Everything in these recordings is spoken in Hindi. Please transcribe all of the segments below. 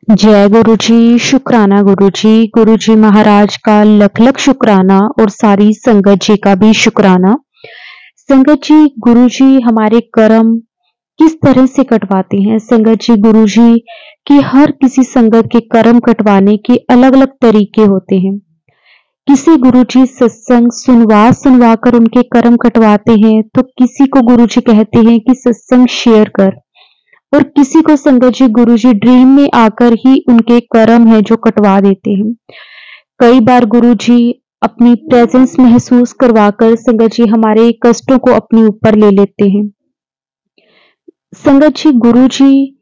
जय गुरु जी, शुक्राना गुरु जी। गुरु जी महाराज का लख लख शुक्राना और सारी संगत जी का भी शुक्राना। संगत जी, गुरु जी हमारे कर्म किस तरह से कटवाते हैं। संगत जी, गुरु जी की हर किसी संगत के कर्म कटवाने के अलग अलग तरीके होते हैं। किसी गुरु जी सत्संग सुनवा सुनवा कर उनके कर्म कटवाते हैं, तो किसी को गुरु जी कहते हैं कि सत्संग शेयर कर, और किसी को संगत जी गुरु जी ड्रीम में आकर ही उनके कर्म है जो कटवा देते हैं। कई बार गुरु जी अपनी प्रेजेंस महसूस करवाकर संगत जी हमारे कष्टों को अपने ऊपर ले लेते हैं। संगत जी, गुरु जी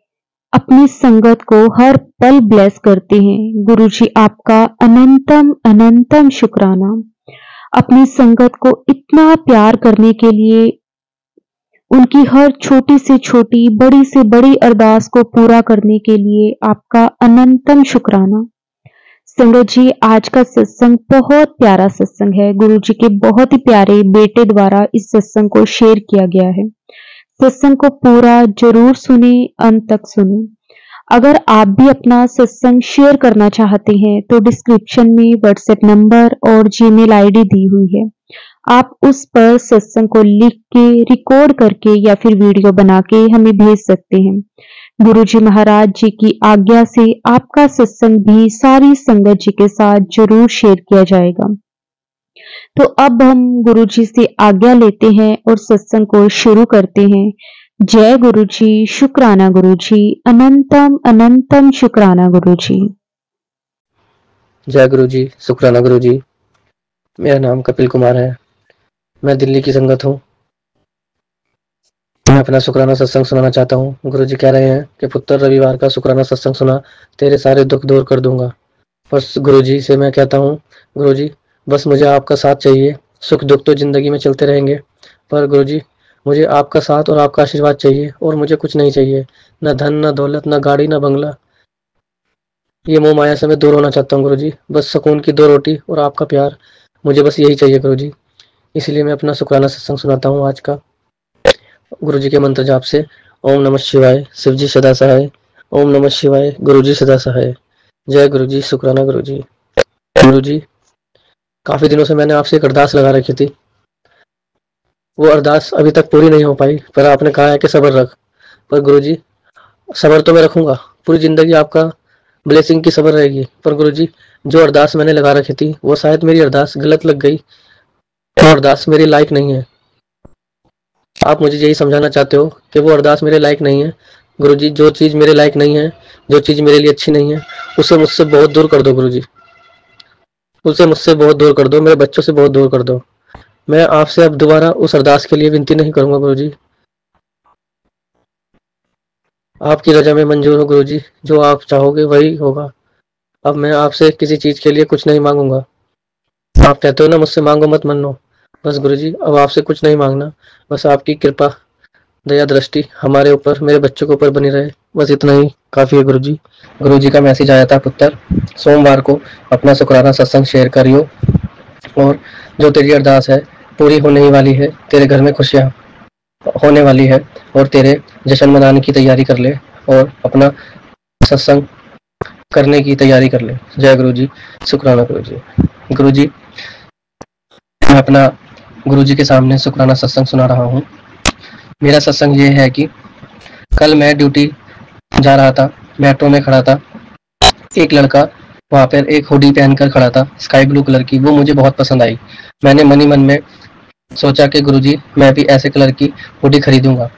अपनी संगत को हर पल ब्लेस करते हैं। गुरु जी आपका अनंतम अनंतम शुक्राना। अपनी संगत को इतना प्यार करने के लिए, उनकी हर छोटी से छोटी, बड़ी से बड़ी अरदास को पूरा करने के लिए आपका अनंतम शुक्राना। संगत जी, आज का सत्संग बहुत प्यारा सत्संग है। गुरु जी के बहुत ही प्यारे बेटे द्वारा इस सत्संग को शेयर किया गया है। सत्संग को पूरा जरूर सुने, अंत तक सुने। अगर आप भी अपना सत्संग शेयर करना चाहते हैं तो डिस्क्रिप्शन में व्हाट्सएप नंबर और जीमेल आईडी दी हुई है। आप उस पर सत्संग को लिख के, रिकॉर्ड करके या फिर वीडियो बना के हमें भेज सकते हैं। गुरु जी महाराज जी की आज्ञा से आपका सत्संग भी सारी संगत जी के साथ जरूर शेयर किया जाएगा। तो अब हम गुरु जी से आज्ञा लेते हैं और सत्संग को शुरू करते हैं। जय गुरु जी, शुक्राना गुरु जी, अनंतम अनंतम शुक्राना गुरु जी। जय गुरु जी, शुक्राना गुरु जी। मेरा नाम कपिल कुमार है, मैं दिल्ली की संगत हूँ। मैं अपना शुक्राना सत्संग सुनाना चाहता हूँ। गुरु जी कह रहे हैं कि पुत्र, रविवार का शुक्राना सत्संग सुना, तेरे सारे दुख दूर कर दूंगा। बस गुरु जी से मैं कहता हूँ, गुरु जी बस मुझे आपका साथ चाहिए। सुख दुख तो जिंदगी में चलते रहेंगे, पर गुरु जी मुझे आपका साथ और आपका आशीर्वाद चाहिए, और मुझे कुछ नहीं चाहिए, न धन, न दौलत, न गाड़ी, न बंगला। ये मोह माया से मैं दूर होना चाहता हूँ गुरु जी। बस सुकून की 2 रोटी और आपका प्यार, मुझे बस यही चाहिए गुरु जी। इसलिए मैं अपना शुक्राना सत्संग सुनाता हूँ आज का। गुरु जी के मंत्र जाप से। ओम नमः शिवाय, शिव जी सदा सहाय। ओम नमः शिवाय, गुरु जी सदा सहाय। जय गुरु जी, शुक्राना गुरु जी। गुरु जी, काफी दिनों से मैंने आपसे एक अरदास लगा रखी थी। वो अरदास अभी तक पूरी नहीं हो पाई, पर आपने कहा है कि सब्र रख। पर गुरु जी, सब्र तो मैं रखूंगा, पूरी जिंदगी आपका ब्लेसिंग की सब्र रहेगी। पर गुरु जी, जो अरदास मैंने लगा रखी थी वो शायद मेरी अरदास गलत लग गई, वो अरदास मेरे लायक नहीं है। आप मुझे यही समझाना चाहते हो कि वो अरदास मेरे लायक नहीं है। गुरु जी, जो चीज मेरे लायक नहीं है, जो चीज मेरे लिए अच्छी नहीं है, उसे मुझसे बहुत दूर कर दो गुरु जी। उसे मुझसे बहुत दूर कर दो, मेरे बच्चों से बहुत दूर कर दो। मैं आपसे अब दोबारा उस अरदास के लिए विनती नहीं करूंगा गुरु जी। आपकी रजा में मंजूर हो गुरु जी, जो आप चाहोगे वही होगा। अब मैं आपसे किसी चीज के लिए कुछ नहीं मांगूंगा। आप कहते हो ना, मुझसे मांगो मत मनो। बस गुरु जी, अब आपसे कुछ नहीं मांगना, बस आपकी कृपा, दया दृष्टि हमारे ऊपर, मेरे बच्चों के ऊपर बनी रहे, बस इतना ही काफी है गुरु जी। गुरु जी का मैसेज आया था, पुत्र सोमवार को अपना शुक्राना सत्संग शेयर करियो, और जो तेरी अरदास है पूरी होने ही वाली है। तेरे घर में खुशियां होने वाली है, और तेरे जश्न मनाने की तैयारी कर ले, और अपना सत्संग करने की तैयारी कर ले। जय गुरु जी, शुक्राना गुरु जी। गुरु जी, मैं अपना गुरु जी के सामने शुक्राना सत्संग सुना रहा हूँ। मेरा सत्संग ये है कि कल मैं ड्यूटी जा रहा था, मेट्रो में खड़ा था, एक लड़का वहाँ पर एक हुडी पहनकर खड़ा था, स्काई ब्लू कलर की। वो मुझे बहुत पसंद आई। मैंने मन ही मन में सोचा कि गुरुजी, मैं भी ऐसे कलर की हुडी खरीदूंगा।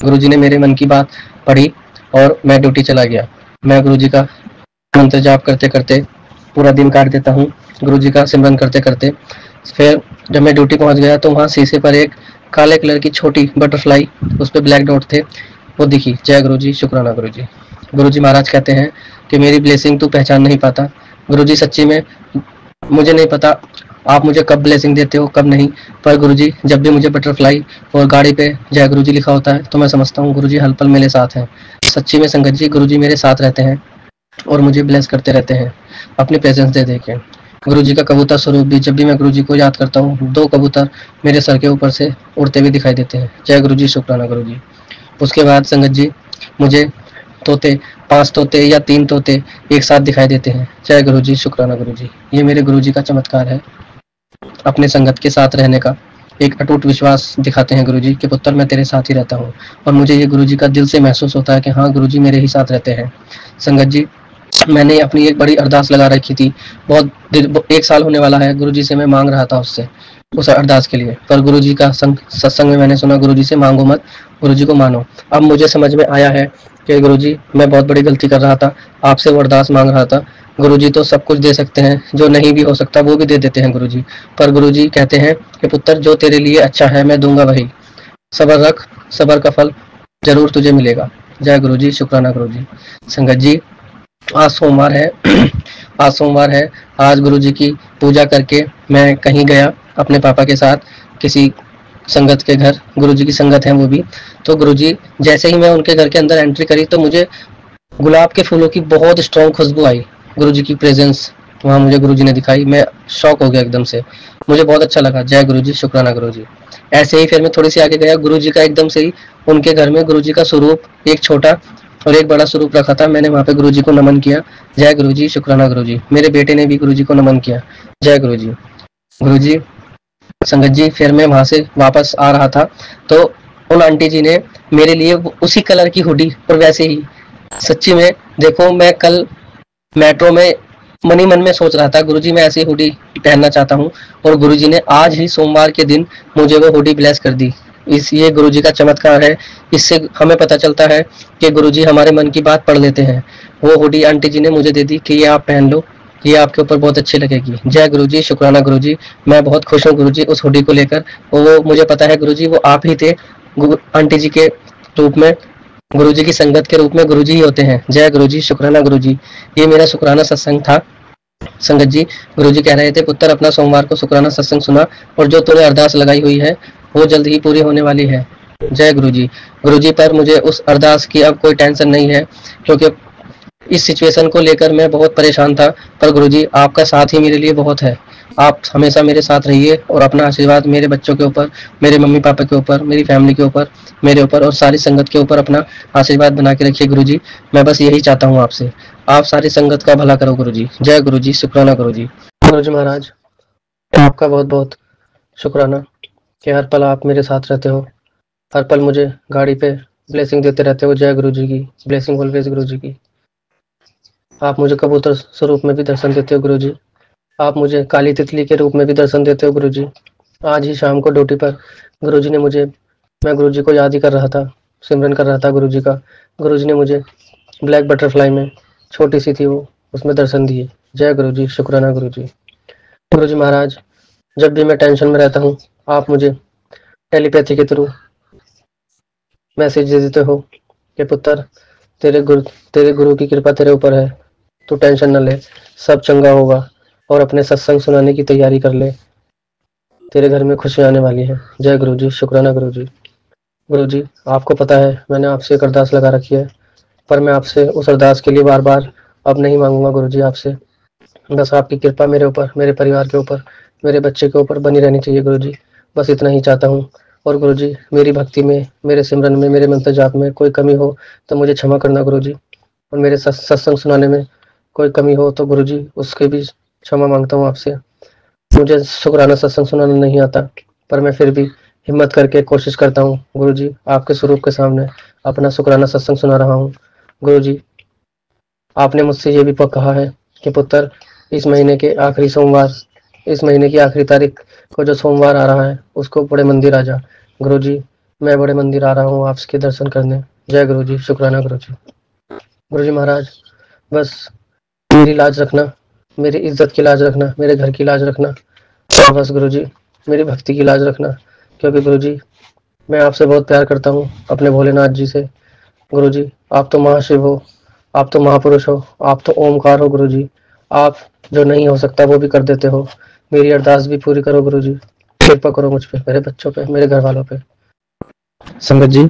गुरुजी ने मेरे मन की बात पढ़ी और मैं ड्यूटी चला गया। मैं गुरुजी का मंत्र जाप करते करते पूरा दिन काट देता हूँ, गुरुजी का सिमरन करते करते। फिर जब मैं ड्यूटी पहुँच गया तो वहाँ शीशे पर एक काले कलर की छोटी बटरफ्लाई, उस पर ब्लैक डॉट थे, वो दिखी। जय गुरु जी, शुक्राना गुरु जी। गुरु जी महाराज कहते हैं कि मेरी ब्लेसिंग तू पहचान नहीं पाता। गुरु जी, सच्ची में मुझे नहीं पता आप मुझे कब ब्लेसिंग देते हो कब नहीं, पर गुरु जी जब भी मुझे बटरफ्लाई और गाड़ी पे जय गुरु जी लिखा होता है तो मैं समझता हूँ गुरु जी हर पल मेरे साथ हैं। सच्ची में संगत जी, गुरु जी मेरे साथ रहते हैं और मुझे ब्लेस करते रहते हैं अपनी प्रेजेंस दे के। गुरु जी का कबूतर स्वरूप भी, जब भी मैं गुरु जी को याद करता हूँ, 2 कबूतर मेरे सर के ऊपर से उड़ते हुए दिखाई देते हैं। जय गुरु जी, शुक्राना गुरु जी। उसके बाद संगत जी, मुझे तोते, 5 तोते या 3 तोते एक साथ दिखाई देते हैं। जय गुरु जी, शुक्राना गुरु जी। ये मेरे गुरु जी का चमत्कार है, अपने संगत के साथ रहने का। एक अटूट विश्वास दिखाते हैं गुरु जी कि पुत्र मैं तेरे साथ ही रहता हूँ, और मुझे ये गुरु जी का दिल से महसूस होता है कि हाँ गुरु जी मेरे ही साथ रहते हैं। संगत जी, मैंने अपनी एक बड़ी अरदास लगा रखी थी, बहुत 1 साल होने वाला है। गुरु जी से मैं मांग रहा था उससे, उस अरदास के लिए, पर गुरु जी का सत्संग में मैंने सुना, गुरु जी से मांगो मत, गुरु जी को मानो। अब मुझे समझ में आया है कि गुरु जी मैं बहुत बड़ी गलती कर रहा था, आपसे वो अरदास मांग रहा था। गुरु जी तो सब कुछ दे सकते हैं, जो नहीं भी हो सकता वो भी दे देते हैं गुरु जी, पर गुरु जी कहते हैं कि पुत्र जो तेरे लिए अच्छा है मैं दूंगा वही, सबर रख, सबर का फल जरूर तुझे मिलेगा। जय गुरु जी, शुक्राना गुरु जी। संगत जी, आज सोमवार है आज सोमवार है। आज गुरु जी की पूजा करके मैं कहीं गया अपने पापा के साथ, किसी संगत के घर, गुरु जी की संगत है वो भी। तो गुरु जी, जैसे ही मैं उनके घर के अंदर एंट्री करी तो मुझे गुलाब के फूलों की बहुत स्ट्रॉन्ग खुशबू आई। गुरु जी की प्रेजेंस वहाँ मुझे गुरु जी ने दिखाई, मैं शॉक हो गया एकदम से, मुझे बहुत अच्छा लगा। जय गुरु जी, शुक्राना गुरु जी। ऐसे ही फिर मैं थोड़ी सी आगे गया, गुरु जी का एकदम से ही उनके घर में गुरु जी का स्वरूप, एक छोटा और एक बड़ा स्वरूप रखा था। मैंने वहाँ पे गुरु जी को नमन किया। जय गुरु जी, शुक्राना गुरु जी। मेरे बेटे ने भी गुरु जी को नमन किया। जय गुरु जी। गुरु जी, संगत जी, फिर मैं वहाँ से वापस आ रहा था तो उन आंटी जी ने मेरे लिए उसी कलर की हुडी, और वैसे ही, सच्ची में देखो, मैं कल मेट्रो में मन ही मन में सोच रहा था गुरुजी मैं ऐसी हुडी पहनना चाहता हूँ, और गुरुजी ने आज ही सोमवार के दिन मुझे वो हुडी ब्लेस कर दी। ये गुरुजी का चमत्कार है। इससे हमें पता चलता है कि गुरुजी हमारे मन की बात पढ़ लेते हैं। वो हुडी आंटी जी ने मुझे दे दी कि ये आप पहन लो, ये आपके ऊपर बहुत अच्छी लगेगी। जय गुरुजी, शुक्राना गुरुजी। मैं बहुत खुश हूँ गुरुजी उस हुडी को लेकर। वो मुझे पता है गुरुजी वो आप ही थे आंटी जी के रूप में, गुरुजी की संगत के रूप में गुरुजी ही होते हैं। जय गुरुजी, शुक्राना गुरुजी। ये मेरा शुक्राना सत्संग था। संगत जी, गुरुजी कह रहे थे पुत्र अपना सोमवार को शुक्राना सत्संग सुना, और जो तूने अरदास लगाई हुई है वो जल्द ही पूरी होने वाली है। जय गुरुजी। गुरुजी, पर मुझे उस अरदास की अब कोई टेंशन नहीं है, क्योंकि इस सिचुएशन को लेकर मैं बहुत परेशान था, पर गुरुजी आपका साथ ही मेरे लिए बहुत है। आप हमेशा मेरे साथ रहिए और अपना आशीर्वाद मेरे बच्चों के ऊपर, मेरे मम्मी पापा के ऊपर, मेरी फैमिली के ऊपर, मेरे ऊपर और सारी संगत के ऊपर अपना आशीर्वाद बना के रखिए गुरुजी। मैं बस यही चाहता हूँ आपसे, आप सारी संगत का भला करो गुरुजी। जय गुरुजी, शुक्राना गुरुजी। गुरुजी महाराज, आपका बहुत बहुत शुक्राना कि हर पल आप मेरे साथ रहते हो, हर पल मुझे गाड़ी पे ब्लेसिंग देते रहते हो। जय गुरुजी की ब्लेसिंग ऑलवेज गुरुजी की। आप मुझे कबूतर स्वरूप में भी दर्शन देते हो गुरुजी, आप मुझे काली तितली के रूप में भी दर्शन देते हो गुरुजी। आज ही शाम को ड्यूटी पर गुरुजी ने मुझे, मैं गुरुजी को याद ही कर रहा था, सिमरन कर रहा था गुरुजी का, गुरुजी ने मुझे ब्लैक बटरफ्लाई में, छोटी सी थी वो, उसमें दर्शन दिए। जय गुरुजी, शुक्राना गुरुजी। गुरुजी महाराज, जब भी मैं टेंशन में रहता हूँ आप मुझे टेलीपैथी के थ्रू मैसेज दे देते हो कि पुत्र तेरे गुरु की कृपा तेरे ऊपर है, तू टेंशन न ले, सब चंगा होगा, और अपने सत्संग सुनाने की तैयारी कर ले, तेरे घर में खुशी आने वाली है। जय गुरुजी, शुक्राना गुरुजी। गुरुजी, आपको पता है मैंने आपसे एक अरदास लगा रखी है, पर मैं आपसे उस अरदास के लिए बार बार अब नहीं मांगूंगा गुरुजी आपसे। बस आपकी कृपा मेरे ऊपर, मेरे परिवार के ऊपर, मेरे बच्चे के ऊपर बनी रहनी चाहिए गुरुजी, बस इतना ही चाहता हूँ। और गुरुजी, मेरी भक्ति में, मेरे सिमरन में, मेरे मंत्र जाप में कोई कमी हो तो मुझे क्षमा करना गुरुजी, और मेरे सत्संग सुनाने में कोई कमी हो तो गुरुजी उसके भी क्षमा मांगता हूँ आपसे। मुझे शुक्राना सत्संग सुनाना नहीं आता, पर मैं फिर भी हिम्मत करके कोशिश करता हूँ गुरुजी, आपके स्वरूप के सामने अपना शुक्राना सत्संग सुना रहा हूँ। गुरुजी, आपने मुझसे ये भी कहा है कि पुत्र इस महीने के आखिरी सोमवार, इस महीने की आखिरी तारीख को जो सोमवार आ रहा है उसको बड़े मंदिर आ जा। गुरुजी, मैं बड़े मंदिर आ रहा हूँ आपके दर्शन करने। जय गुरुजी, शुक्राना गुरुजी। गुरुजी महाराज, बस मेरी लाज रखना, मेरी इज्जत की लाज रखना, मेरे घर की लाज रखना, और बस गुरुजी मेरी भक्ति की लाज रखना, क्योंकि गुरुजी मैं आपसे बहुत प्यार करता हूँ, अपने भोलेनाथ जी से। गुरुजी, आप तो महाशिव हो, आप तो महापुरुष हो, आप तो ओमकार हो गुरुजी, आप जो नहीं हो सकता वो भी कर देते हो। मेरी अरदास भी पूरी करो गुरुजी, कृपा करो मुझ पे, मेरे बच्चों पे, मेरे घर वालों पे। संगत जी,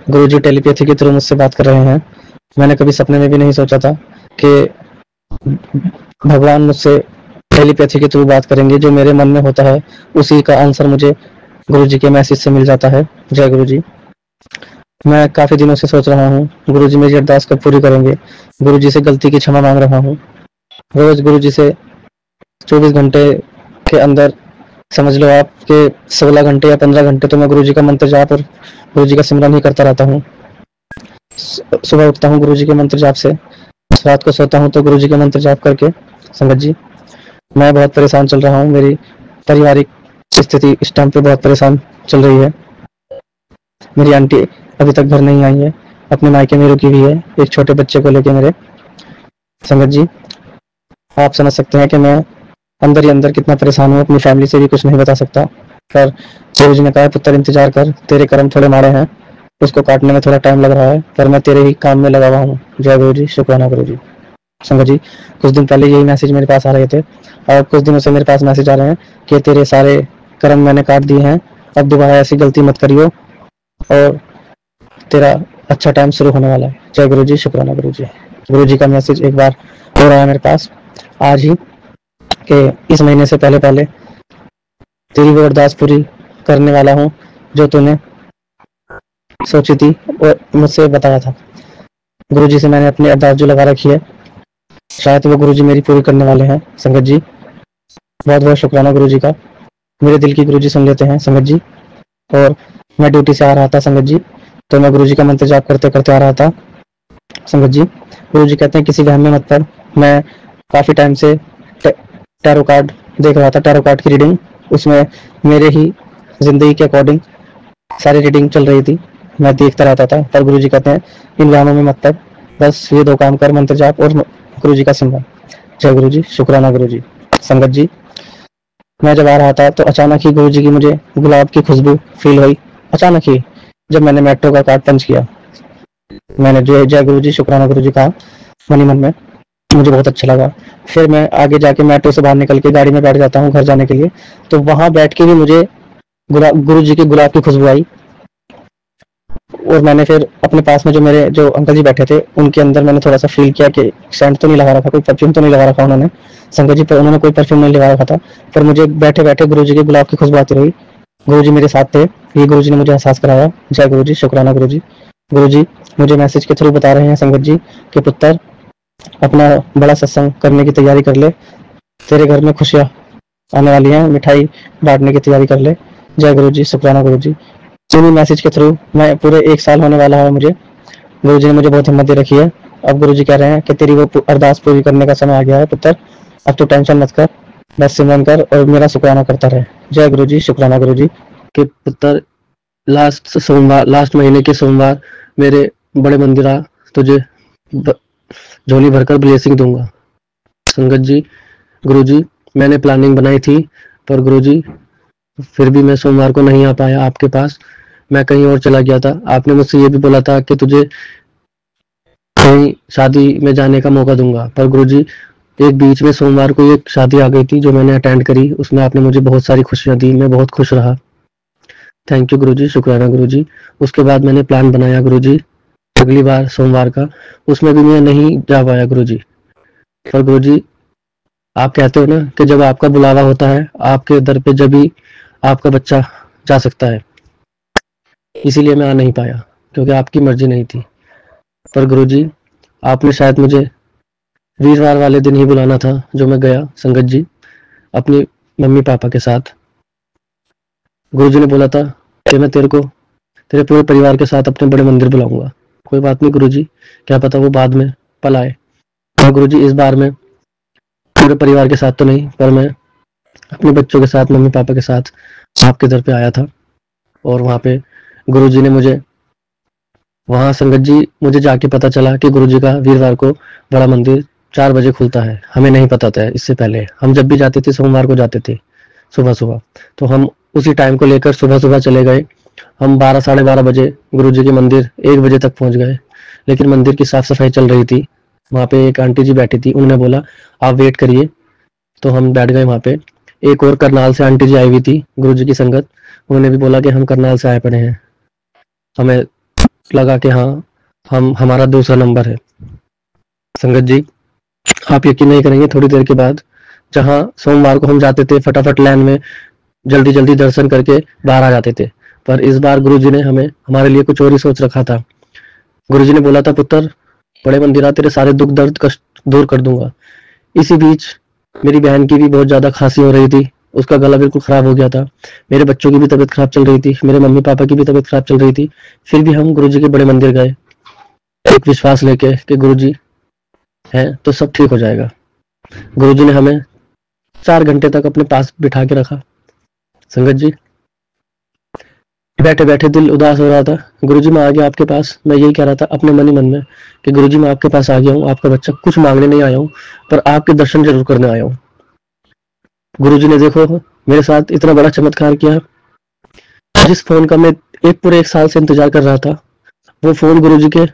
गुरुजी टेलीपैथी के थ्रू मुझसे बात कर रहे हैं। मैंने कभी सपने में भी नहीं सोचा था कि भगवान मुझसे टेलीपैथी के थ्रू बात करेंगे, जो मेरे मन में होता है उसी का आंसर मुझे गुरुजी के मैसेज से मिल जाता है। जय गुरुजी। मैं काफ़ी दिनों से सोच रहा हूँ गुरुजी मेरी अरदास कब पूरी करेंगे। गुरुजी से गलती की क्षमा मांग रहा हूँ। रोज़ गुरुजी से 24 घंटे के अंदर समझ लो आप कि 16 घंटे या 15 घंटे तो मैं गुरुजी का मंत्र जाप और गुरुजी का सिमरन ही करता रहता हूँ। सुबह उठता हूँ गुरुजी के मंत्र जाप से, रात को सोता हूँ तो गुरुजी के मंत्र जाप करके। संगत जी, मैं बहुत परेशान चल रहा हूँ। मेरी पारिवारिक स्थिति इस टाइम पे बहुत परेशान चल रही है। मेरी आंटी अभी तक घर नहीं आई है, अपने मायके में रुकी हुई है एक छोटे बच्चे को लेके मेरे। संगत जी, आप समझ सकते हैं कि मैं अंदर ही अंदर कितना परेशान हूँ, अपनी फैमिली से भी कुछ नहीं बता सकता। पर गुरुजी ने कहा पुत्र इंतजार कर, तेरे कर्म थोड़े माड़े हैं, उसको काटने में थोड़ा टाइम लग रहा है, पर मैं तेरे ही काम में लगा हुआ हूँ। जय गुरु जी, शुक्राना गुरु जी। संगत जी, कुछ दिन पहले यही मैसेज मेरे पास आ रहे थे और कुछ दिनों से मेरे पास मैसेज आ रहे हैं कि तेरे सारे कर्म मैंने काट दिए हैं, अब दोबारा ऐसी गलती मत करियो और तेरा अच्छा टाइम शुरू होने वाला है। जय गुरु जी, शुक्राना गुरु जी। गुरु जी का मैसेज एक बार हो रहा है मेरे पास आज ही कि इस महीने से पहले पहले तेरी वो अरदास पूरी करने वाला हूँ जो तूने सोची थी और मुझसे बताया था। गुरु जी से मैंने अपनी अरदास जो लगा रखी है, शायद वो गुरु जी मेरी पूरी करने वाले हैं। संगत जी, बहुत बहुत शुक्राना गुरु जी का। मेरे दिल की गुरु जी सुन लेते हैं संगत जी। और मैं ड्यूटी से आ रहा था संगत जी, तो मैं गुरु जी का मंत्र जाप करते करते आ रहा था संगत जी। गुरु जी कहते हैं किसी वहम में मत पड़। मैं काफ़ी टाइम से टैरो कार्ड देख रहा था, टैरो कार्ड की रीडिंग, उसमें मेरे ही जिंदगी के अकॉर्डिंग सारी रीडिंग चल रही थी, मैं देखता रहता था। पर गुरु जी कहते हैं इन वहमों में मत पड़, बस ये 2 काम कर, मंत्र जाप और गुरु जी का सिमरन। जय गुरु जी, शुक्राना गुरु जी। संगत जी, मैं जब आ रहा था तो अचानक ही गुरु जी की मुझे गुलाब की खुशबू फील हुई। अचानक ही जब मैंने मेट्रो का कार्ड पंच किया, मैंने जो जय गुरु जी, शुक्राना गुरु जी कहा मन ही मन में, मुझे बहुत अच्छा लगा। फिर मैं आगे जाके मेट्रो से बाहर निकल के गाड़ी में बैठ जाता हूँ घर जाने के लिए, तो वहां बैठ के भी मुझे गुरु जी की गुलाब की खुशबू आई। और मैंने फिर अपने पास में जो मेरे जो अंकल जी बैठे थे उनके अंदर मैंने थोड़ा सा फील किया कि सेंट तो नहीं लगा रखा, कोई परफ्यूम तो नहीं लगा रखा उन्होंने। संगत जी, पर उन्होंने कोई परफ्यूम नहीं लगा रखा था, पर मुझे बैठे बैठे गुरु जी की गुलाब की खुशबू आती रही। गुरु जी मेरे साथ थे, ये गुरु जी ने मुझे एहसास कराया। जय गुरु जी, शुक्राना गुरु जी। गुरु जी मुझे मैसेज के थ्रू बता रहे हैं संगत जी कि पुत्र अपना बड़ा सत्संग करने की तैयारी कर ले, तेरे घर में खुशियाँ आने वाली हैं, मिठाई बांटने की तैयारी कर ले। जय गुरु जी, शुक्राना गुरु जी। इन्हीं मैसेज के थ्रू मैं पूरे 1 साल होने वाला है मुझे, गुरु जी ने मुझे बहुत हिम्मत दे रखी है। अब गुरु जी कह रहे हैं कि तेरी वो अरदास पूरी करने का समय आ गया है पुत्र, अब तो टेंशन मत कर, बस सिमरन कर और मेरा शुक्राना करता रहे। जय गुरु जी, शुक्राना गुरु जी। कि पुत्र लास्ट महीने के सोमवार मेरे बड़े मंदिर आ, तुझे झोली भरकर ब्लेसिंग दूंगा। संगत जी, गुरु जी मैंने प्लानिंग बनाई थी, पर गुरु जी फिर भी मैं सोमवार को नहीं आ पाया आपके पास, मैं कहीं और चला गया था। आपने मुझसे ये भी बोला था कि तुझे कहीं शादी में जाने का मौका दूंगा, पर गुरुजी एक बीच में सोमवार को एक शादी आ गई थी जो मैंने अटेंड करी, उसमें आपने मुझे बहुत सारी खुशियां दी, मैं बहुत खुश रहा। थैंक यू गुरुजी, शुक्राना गुरुजी। उसके बाद मैंने प्लान बनाया गुरुजी अगली बार सोमवार का, उसमें भी मैं नहीं जा पाया गुरुजी। पर गुरुजी आप कहते हो ना कि जब आपका बुलावा होता है आपके दर पे जब भी आपका बच्चा जा सकता है, इसीलिए मैं आ नहीं पाया क्योंकि आपकी मर्जी नहीं थी। पर गुरुजी आपने शायद मुझे वीरवार वाले दिन ही बुलाना था जो मैं गया संगत जी अपनी मम्मी पापा के साथ। गुरुजी ने बोला था कि मैं तेरे को तेरे पूरे परिवार के साथ अपने बड़े मंदिर बुलाऊंगा। कोई बात नहीं गुरुजी, क्या पता वो बाद में पल आए। और गुरुजी इस बार मैं पूरे परिवार के साथ तो नहीं, पर मैं अपने बच्चों के साथ मम्मी पापा के साथ आपके दर पे आया था। और वहाँ पे गुरुजी ने मुझे वहाँ संगत जी मुझे जाके पता चला कि गुरुजी का वीरवार को बड़ा मंदिर 4 बजे खुलता है। हमें नहीं पता था इससे पहले, हम जब भी जाते थे सोमवार को जाते थे सुबह सुबह, तो हम उसी टाइम को लेकर सुबह सुबह चले गए। हम 12 साढ़े 12 बजे गुरुजी के मंदिर 1 बजे तक पहुंच गए, लेकिन मंदिर की साफ सफाई चल रही थी। वहाँ पे एक आंटी जी बैठी थी, उन्होंने बोला आप वेट करिए, तो हम बैठ गए वहाँ पे। एक और करनाल से आंटी जी आई हुई थी गुरुजी की संगत, उन्होंने भी बोला कि हम करनाल से आए पड़े हैं। हमें लगा कि हाँ हम हमारा दूसरा नंबर है। संगत जी आप यकीन नहीं करेंगे, थोड़ी देर के बाद जहाँ सोमवार को हम जाते थे फटाफट लाइन में जल्दी जल्दी दर्शन करके बाहर आ जाते थे, पर इस बार गुरुजी ने हमें हमारे लिए कुछ और ही सोच रखा था। गुरुजी ने बोला था, पुत्र बड़े मंदिर आ, तेरे सारे दुख दर्द कष्ट दूर कर दूंगा। इसी बीच मेरी बहन की भी बहुत ज्यादा खांसी हो रही थी, उसका गला बिल्कुल खराब हो गया था। मेरे बच्चों की भी तबीयत खराब चल रही थी, मेरे मम्मी पापा की भी तबीयत खराब चल रही थी। फिर भी हम गुरुजी के बड़े मंदिर गए, एक विश्वास लेके कि गुरुजी है तो सब ठीक हो जाएगा। गुरुजी ने हमें 4 घंटे तक अपने पास बिठा के रखा। संगत जी, बैठे बैठे दिल उदास हो रहा था। गुरुजी मैं आ गया आपके पास। मैं यही कह रहा था अपने मन ही मन में कि गुरुजी मैं आपके पास आ गया हूँ, आपका बच्चा, कुछ मांगने नहीं आया हूँ, पर आपके दर्शन जरूर करने आया हूँ। गुरुजी ने देखो मेरे साथ इतना बड़ा चमत्कार किया। जिस फोन का मैं पूरे 1 साल से इंतजार कर रहा था, वो फोन गुरुजी के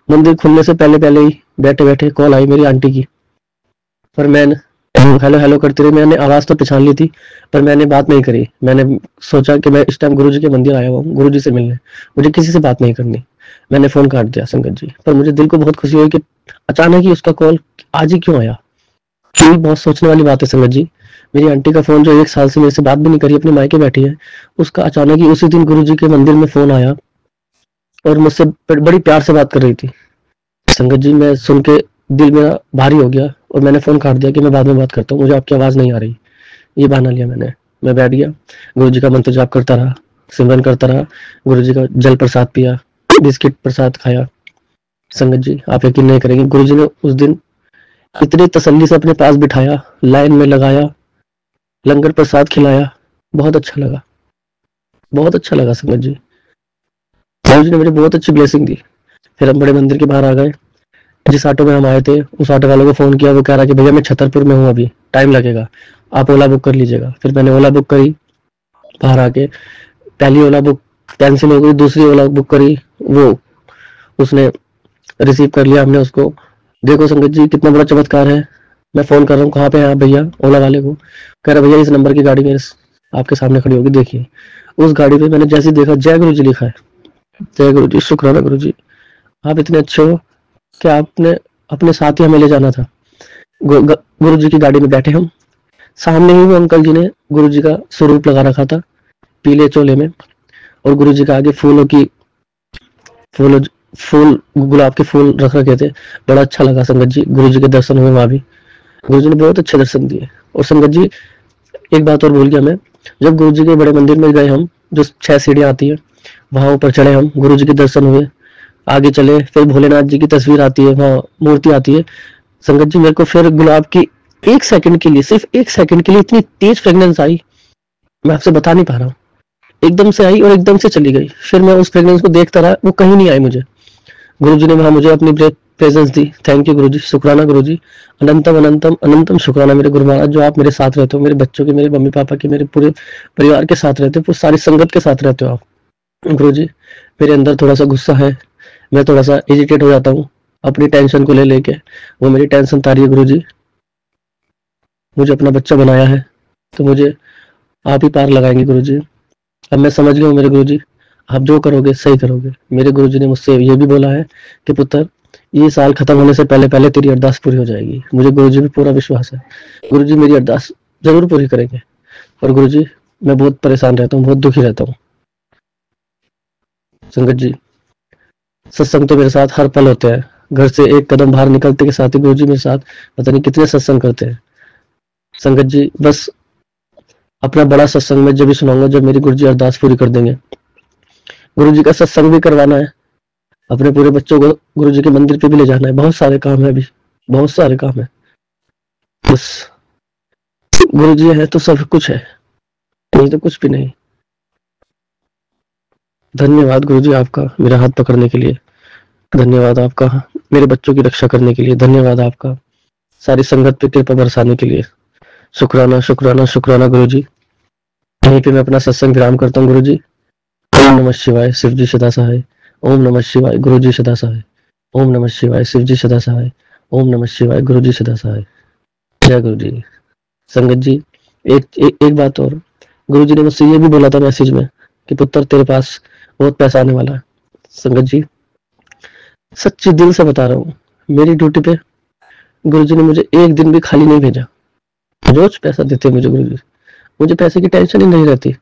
मंदिर खुलने से पहले पहले ही बैठे बैठे कॉल आई मेरी आंटी की। पर मैंने हेलो हेलो करते रहे, मैंने आवाज तो पहचान ली थी, पर मैंने बात नहीं करी। मैंने सोचा कि मैं इस टाइम गुरुजी के मंदिर आया हुआ हूँ गुरुजी से मिलने, मुझे किसी से बात नहीं करनी। मैंने फोन काट दिया संगत जी। पर मुझे दिल को बहुत खुशी हुई कि अचानक ही उसका कॉल आज ही क्यों आया। ये बहुत सोचने वाली बात है संगत जी। मेरी आंटी का फोन जो 1 साल से मेरे से बात भी नहीं करी, अपने मायके बैठी है, उसका अचानक ही उसी दिन गुरुजी के मंदिर में फोन आया और मुझसे बड़ी प्यार से बात कर रही थी। संगत जी मैं सुन के दिल मेरा भारी हो गया और मैंने फोन काट दिया कि मैं बाद में बात करता हूँ, मुझे आपकी आवाज नहीं आ रही। ये बहाना लिया मैंने। मैं बैठ गया, गुरुजी का मंत्र जाप करता रहा, सिमरन करता रहा, गुरुजी का जल प्रसाद पिया, बिस्किट प्रसाद खाया। संगत जी आप यकीन नहीं करेंगे, गुरुजी ने उस दिन इतनी तसल्ली से अपने पास बिठाया, लाइन में लगाया, लंगर प्रसाद खिलाया। बहुत अच्छा लगा, बहुत अच्छा लगा संगत जी। गुरुजी ने मुझे बहुत अच्छी ब्लेसिंग दी। फिर हम बड़े मंदिर के बाहर आ गए। जिस ऑटो में हम आए थे उस ऑटो वाले को फोन किया, वो कह रहा कि भैया मैं छतरपुर में हूँ, अभी टाइम लगेगा, आप ओला बुक कर लीजिएगा। फिर मैंने ओला बुक करी। बाहर आके पहली ओला बुक कैंसिल हो गई, दूसरी ओला बुक करी, वो उसने रिसीव कर लिया हमने उसको। देखो संगत जी कितना बड़ा चमत्कार है। मैं फोन कर रहा हूँ, कहाँ पे है आप भैया, ओला वाले को। कह रहा भैया इस नंबर की गाड़ी मेरे आपके सामने खड़ी होगी, देखिए। उस गाड़ी पे मैंने जैसे देखा जय गुरु जी लिखा है। जय गुरु जी, शुक्राना गुरु जी, आप इतने अच्छे हो कि आपने अपने साथ ही हमें ले जाना था। गुरु जी की गाड़ी में बैठे हम, सामने ही वो अंकल जी ने गुरु जी का स्वरूप लगा रखा था पीले चोले में, और गुरु जी का आगे फूल गुलाब के फूल रख रखे थे। बड़ा अच्छा लगा संगत जी, गुरु जी के दर्शन हुए वहां भी। गुरु जी ने बहुत अच्छे दर्शन दिए। और संगत जी एक बात और भूल गया मैं, जब गुरु जी के बड़े मंदिर में गए हम, जो 6 सीढ़ियां आती है, वहां ऊपर चढ़े हम, गुरु जी के दर्शन हुए, आगे चले, फिर भोलेनाथ जी की तस्वीर आती है, वहां मूर्ति आती है। संगत जी मेरे को फिर गुलाब की 1 सेकंड के लिए, सिर्फ 1 सेकंड के लिए इतनी तेज फ्रेग्रेंस आई, मैं आपसे बता नहीं पा रहा हूँ। एकदम से आई और एकदम से चली गई। फिर मैं उस फ्रेग्रेंस को देखता रहा, वो कहीं नहीं आई मुझे। गुरुजी ने वहां मुझे अपनी प्रेजेंस दी। थैंक यू गुरुजी, शुक्राना गुरुजी, अनंतम अनंतम अनंतम शुक्राना मेरे गुरु महाराज, जो आप मेरे साथ रहते हो, मेरे बच्चों के, मेरे मम्मी पापा के, मेरे पूरे परिवार के साथ रहते हो, पूरी सारी संगत के साथ रहते हो आप। गुरुजी मेरे अंदर थोड़ा सा गुस्सा है, मैं थोड़ा सा इरिटेट हो जाता हूँ अपनी टेंशन को ले लेके, वो मेरी टेंशन तारिए गुरुजी। मुझे अपना बच्चा बनाया है तो मुझे आप ही पार लगाएंगे गुरुजी। अब मैं समझ गया हूँ मेरे गुरुजी, आप जो करोगे सही करोगे। मेरे गुरुजी ने मुझसे ये भी बोला है कि पुत्र ये साल खत्म होने से पहले पहले तेरी अरदास पूरी हो जाएगी। मुझे गुरुजी पे पूरा विश्वास है, गुरुजी मेरी अरदास जरूर पूरी करेंगे। और गुरुजी मैं बहुत परेशान रहता हूँ, बहुत दुखी रहता हूँ। संगत जी सत्संग तो मेरे साथ हर पल होते हैं, घर से एक कदम बाहर निकलते के साथ ही गुरुजी मेरे साथ पता नहीं कितने सत्संग करते हैं। संगत जी बस अपना बड़ा सत्संग मैं जब भी सुनाऊंगा जब मेरी गुरुजी अरदास पूरी कर देंगे। गुरुजी का सत्संग भी करवाना है, अपने पूरे बच्चों को गुरुजी के मंदिर पे भी ले जाना है। बहुत सारे काम है, अभी बहुत सारे काम है। बस गुरुजी है तो सब कुछ है, नहीं तो कुछ भी नहीं। धन्यवाद गुरुजी आपका मेरा हाथ पकड़ने के लिए, धन्यवाद आपका मेरे बच्चों की रक्षा करने के लिए, धन्यवाद आपका सारी संगत पे कृपा बरसाने के लिए। शुक्राना शुक्राना शुक्राना गुरुजी। यहीं पे मैं अपना सत्संग विराम करता हूँ गुरुजी। ओम नमः शिवाय, शिव जी सदा सहाय। ओम नमः शिवाय, गुरु जी सदा सहाय। ओम नमः शिवाय, शिव जी सदा सहाय। ओम नमः शिवाय, गुरु जी सदा सहाय। जय गुरु जी। संगत जी एक बात और, गुरु जी ने मुझसे ये भी बोला था मैसेज में कि पुत्र तेरे पास बहुत पैसा आने वाला है। संगत जी सच्ची दिल से बता रहा हूँ, मेरी ड्यूटी पे गुरु जी ने मुझे एक दिन भी खाली नहीं भेजा। रोज पैसा देते मुझे गुरु जी, मुझे पैसे की टेंशन ही नहीं रहती।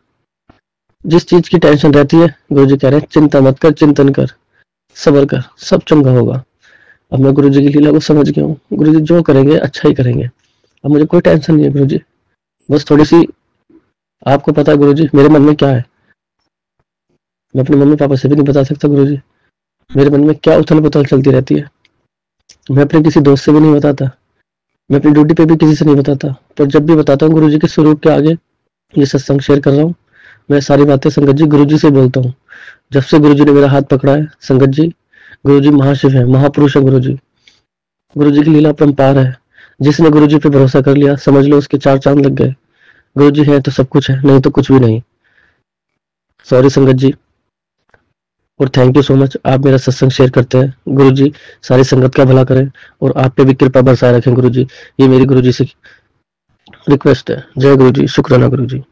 जिस चीज की टेंशन रहती है गुरुजी कह रहे हैं चिंता मत कर, चिंतन कर, सब्र कर, सब चंगा होगा। अब मैं गुरुजी की लीला को समझ गया हूँ। गुरुजी जो करेंगे अच्छा ही करेंगे। अब मुझे कोई टेंशन नहीं है गुरुजी। बस थोड़ी सी, आपको पता है गुरुजी मेरे मन में क्या है, मैं अपने मम्मी पापा से भी नहीं बता सकता गुरुजी। मेरे मन में क्या उथल पुथल चलती रहती है, मैं अपने किसी दोस्त से भी नहीं बताता, मैं अपनी ड्यूटी पे भी किसी से नहीं बताता। पर जब भी बताता हूँ गुरुजी के स्वरूप के आगे ये सत्संग शेयर कर रहा हूँ, मैं सारी बातें संगत जी गुरुजी से बोलता हूँ। जब से गुरुजी ने मेरा हाथ पकड़ा है संगत जी, गुरुजी महाशिव है, महापुरुष है गुरुजी। गुरुजी की लीला अपरंपार है। जिसने गुरुजी पे भरोसा कर लिया समझ लो उसके 4 चांद लग गए। गुरुजी है तो सब कुछ है, नहीं तो कुछ भी नहीं। सॉरी संगत जी, और थैंक यू सो मच, आप मेरा सत्संग शेयर करते हैं। गुरुजी सारी संगत का भला करें और आप पे भी कृपा बरसाए रखें गुरुजी। ये मेरी गुरुजी से रिक्वेस्ट है। जय गुरुजी, शुक्राना गुरुजी।